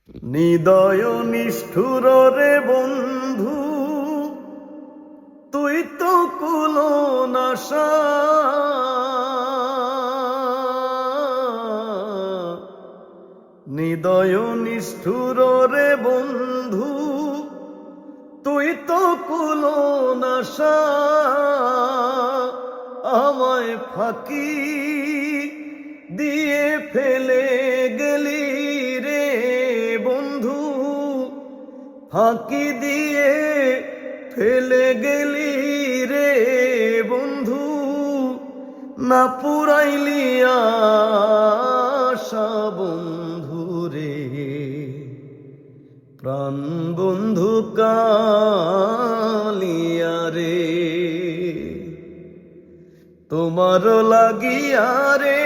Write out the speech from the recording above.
হৃদয় নিষ্ঠুর রে বন্ধু, তুই তো কুলনাশা। হৃদয় নিষ্ঠুর রে বন্ধু, তুই তো কুলনাশা। আমায় ফাঁকি দিয়ে ফেলে গেলি রে বন্ধু, ফাঁকি দিয়ে ফেলে গেলি রে বন্ধু। না পুরাইলি আশা বন্ধু রে, প্রাণ বন্ধু কালিয়া রে। তোমার লাগিয়া রে